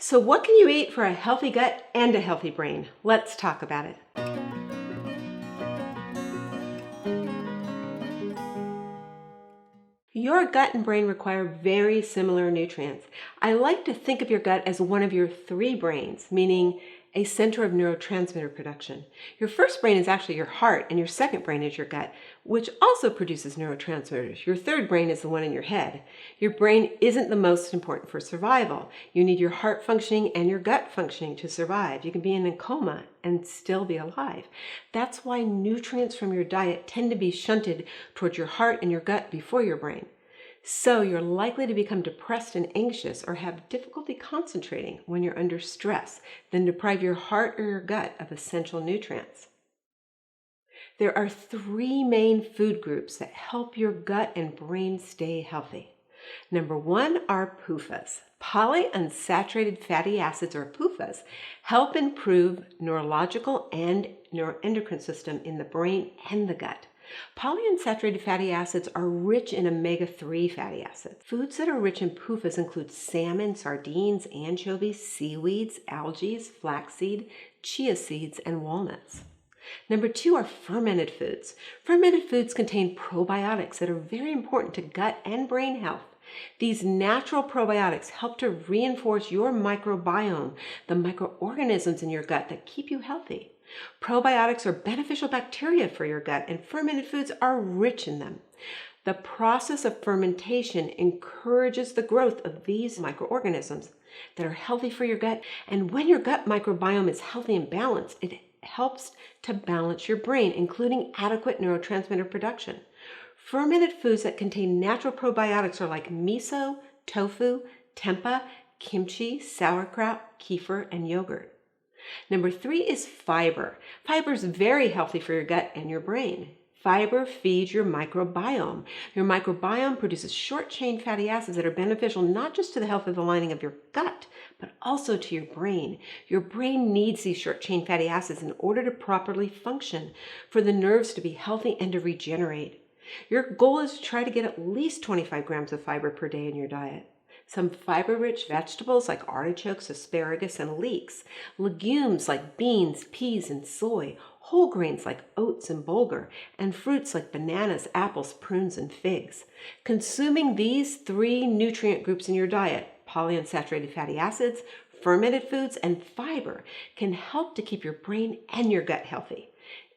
So what can you eat for a healthy gut and a healthy brain? Let's talk about it. Your gut and brain require very similar nutrients. I like to think of your gut as one of your three brains, meaning a center of neurotransmitter production. Your first brain is actually your heart, and your second brain is your gut, which also produces neurotransmitters. Your third brain is the one in your head. Your brain isn't the most important for survival. You need your heart functioning and your gut functioning to survive. You can be in a coma and still be alive. That's why nutrients from your diet tend to be shunted towards your heart and your gut before your brain. So you're likely to become depressed and anxious or have difficulty concentrating when you're under stress, then deprive your heart or your gut of essential nutrients. There are three main food groups that help your gut and brain stay healthy. Number one are PUFAS. Polyunsaturated fatty acids, or PUFAS, help improve neurological and neuroendocrine system in the brain and the gut. Polyunsaturated fatty acids are rich in omega-3 fatty acids. Foods that are rich in PUFAS include salmon, sardines, anchovies, seaweeds, algae, flaxseed, chia seeds, and walnuts. Number two are fermented foods. Fermented foods contain probiotics that are very important to gut and brain health. These natural probiotics help to reinforce your microbiome, the microorganisms in your gut that keep you healthy. Probiotics are beneficial bacteria for your gut, and fermented foods are rich in them. The process of fermentation encourages the growth of these microorganisms that are healthy for your gut, and when your gut microbiome is healthy and balanced, it helps to balance your brain, including adequate neurotransmitter production. Fermented foods that contain natural probiotics are like miso, tofu, tempeh, kimchi, sauerkraut, kefir, and yogurt. Number three is fiber. Fiber is very healthy for your gut and your brain. Fiber feeds your microbiome. Your microbiome produces short-chain fatty acids that are beneficial not just to the health of the lining of your gut, but also to your brain. Your brain needs these short-chain fatty acids in order to properly function, for the nerves to be healthy and to regenerate. Your goal is to try to get at least 25 grams of fiber per day in your diet. Some fiber-rich vegetables like artichokes, asparagus, and leeks, legumes like beans, peas, and soy, whole grains like oats and bulgur, and fruits like bananas, apples, prunes, and figs. Consuming these three nutrient groups in your diet, polyunsaturated fatty acids, fermented foods, and fiber, can help to keep your brain and your gut healthy.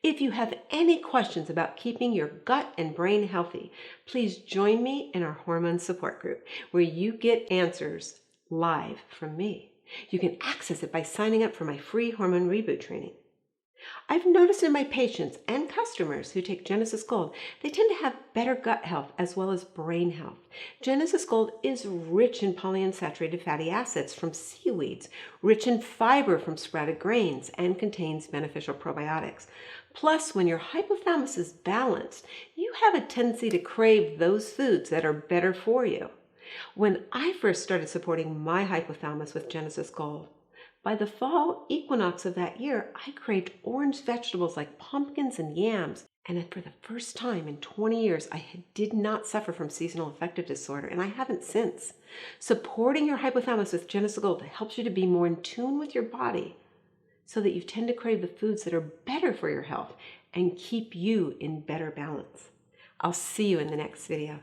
If you have any questions about keeping your gut and brain healthy, please join me in our hormone support group, where you get answers live from me. You can access it by signing up for my free hormone reboot training. I've noticed in my patients and customers who take Genesis Gold, they tend to have better gut health as well as brain health. Genesis Gold is rich in polyunsaturated fatty acids from seaweeds, rich in fiber from sprouted grains, and contains beneficial probiotics. Plus, when your hypothalamus is balanced, you have a tendency to crave those foods that are better for you. When I first started supporting my hypothalamus with Genesis Gold, by the fall equinox of that year, I craved orange vegetables like pumpkins and yams. And for the first time in 20 years, I did not suffer from seasonal affective disorder, and I haven't since. Supporting your hypothalamus with Genesis Gold helps you to be more in tune with your body so that you tend to crave the foods that are better for your health and keep you in better balance. I'll see you in the next video.